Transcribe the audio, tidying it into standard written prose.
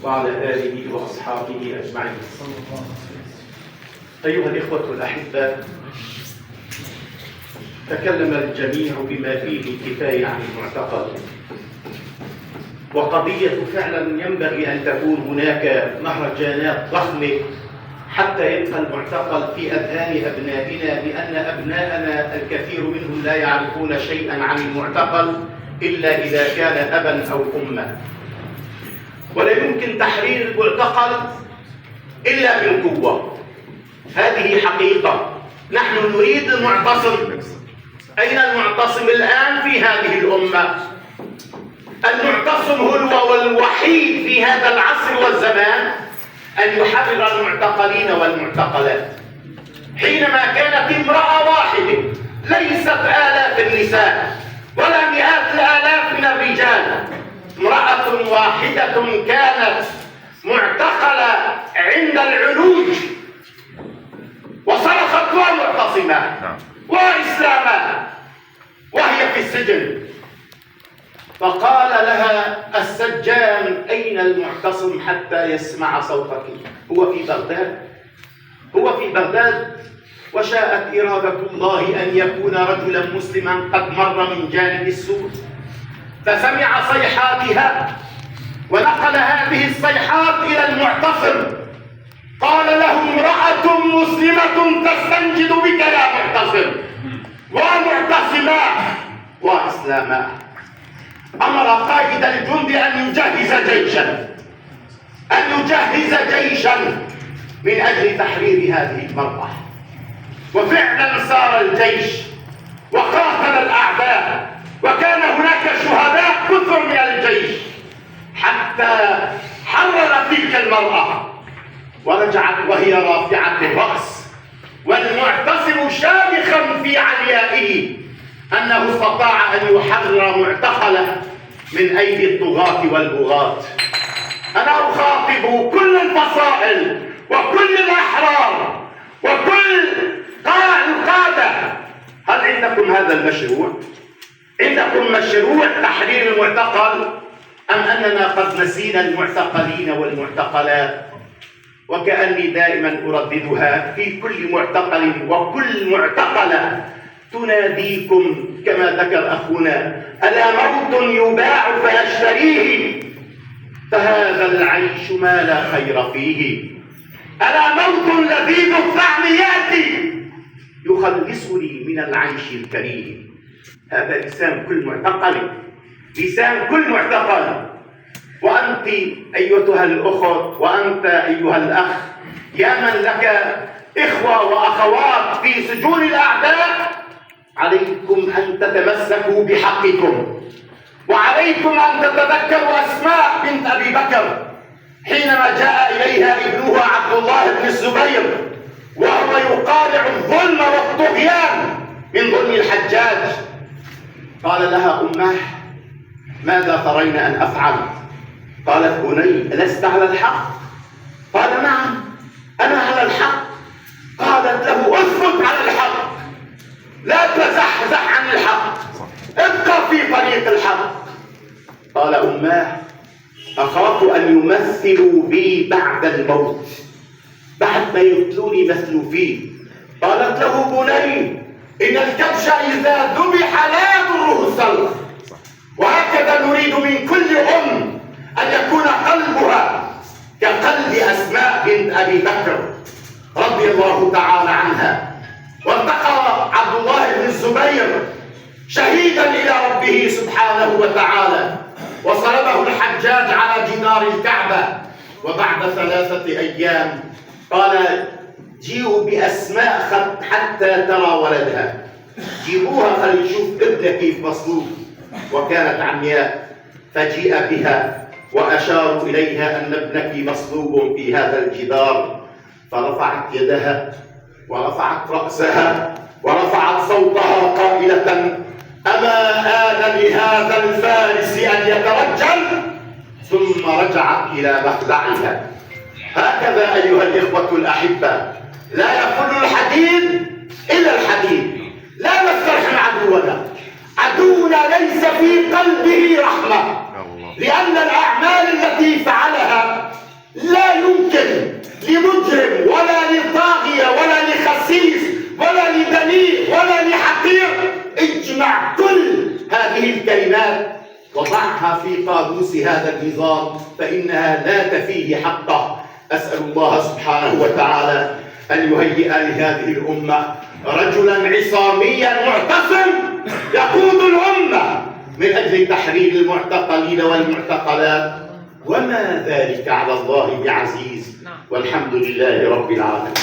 وعلى آله وأصحابه أجمعين. أيها الإخوة الأحباء، تكلم الجميع بما فيه الكفاية عن المعتقل، وقضية فعلا ينبغي أن تكون هناك مهرجانات ضخمة حتى يبقى المعتقل في أذهان أبنائنا، لأن أبناءنا الكثير منهم لا يعرفون شيئا عن المعتقل إلا إذا كان أبا أو أما. ولا يمكن تحرير المعتقل إلا بالقوة، هذه حقيقة. نحن نريد المعتصم. أين المعتصم الآن في هذه الأمة؟ المعتصم هو الوحيد في هذا العصر والزمان أن يحرر المعتقلين والمعتقلات. حينما كانت امرأة واحدة، ليست آلاف النساء ولا مئات الآلاف من الرجال، امرأة واحدة كانت معتقلة عند العلوج وصرخت ومعتصمة وإسلاما وهي في السجن، فقال لها السجان: أين المعتصم حتى يسمع صوتك؟ هو في بغداد. وشاءت إرادة الله أن يكون رجلا مسلما قد مر من جانب السور، فسمع صيحاتها ونقل هذه الصيحات إلى المعتصم. قال له: امرأة مسلمة تستنجد بك يا معتصم، ومعتصما وإسلاما. أمر قائد الجند أن يجهز جيشا من أجل تحرير هذه المرأة. وفعلا سار الجيش وقاتل الأعداء، وكان هناك شهداء كثر من الجيش حتى حرر تلك المرأة، ورجعت وهي رافعة الرأس، والمعتصم شامخا في عليائه أنه استطاع أن يحرر معتقله من أيدي الطغاة والبغاة. أنا أخاطب كل الفصائل وكل الأحرار وكل القادة: هل عندكم هذا المشروع؟ عندكم مشروع تحرير المعتقل، أم أننا قد نسينا المعتقلين والمعتقلات؟ وكأني دائما أرددها في كل معتقل وكل معتقلة تناديكم كما ذكر أخونا: ألا موت يباع فيشتريه، فهذا العيش ما لا خير فيه. ألا موت لذيذ الطعم يأتي يخلصني من العيش الكريم. هذا لسان كل معتقل، لسان كل معتقل. وأنت أيتها الأخت وأنت أيها الأخ، يا من لك إخوة وأخوات في سجون الأعداء، عليكم أن تتمسكوا بحقكم، وعليكم أن تتذكروا أسماء بنت أبي بكر حينما جاء إليها ابنها عبد الله بن الزبير وهو يقارع الظلم والطغيان من ظلم الحجاج. قال لها: أماه، ماذا ترين أن أفعل؟ قالت: بني، ألست على الحق؟ قال: نعم، أنا على الحق. قالت له: اثبت على الحق، لا تزحزح عن الحق، ابقى في طريق الحق. قال: أماه، أخاف أن يمثلوا بي بعد الموت، بعد ما يقتلوني مثلوا فيه. قالت له: بني، إن الكبش إذا ذبح لا يضره السلخ، وهكذا نريد من كل أم أن يكون قلبها كقلب أسماء بنت أبي بكر رضي الله تعالى عنها. وانتقل عبد الله بن الزبير شهيدا إلى ربه سبحانه وتعالى، وصلبه الحجاج على جدار الكعبة. وبعد 3 أيام قال: جيئوا بأسماء حتى ترى ولدها، جيبوها خليشوف ابنها كيف مصلوب. وكانت عمياء، فجيء بها وأشاروا إليها أن ابنك مصلوب في هذا الجدار. فرفعت يدها ورفعت رأسها ورفعت صوتها قائلة: أما آن لهذا الفارس أن يترجل؟ ثم رجعت إلى مخدعها. هكذا أيها الإخوة الأحبة، لا يفل الحديد إلا الحديد. لا نسترحم عدونا ليس في قلبه رحمة، لأن الأعمال التي فعلها هذه الكلمات وضعها في قاموس هذا النظام فإنها لا تفيه حقه. أسأل الله سبحانه وتعالى أن يهيئ لهذه الأمة رجلا عصاميا معتصم يقود الأمة من أجل تحرير المعتقلين والمعتقلات، وما ذلك على الله بعزيز، والحمد لله رب العالمين.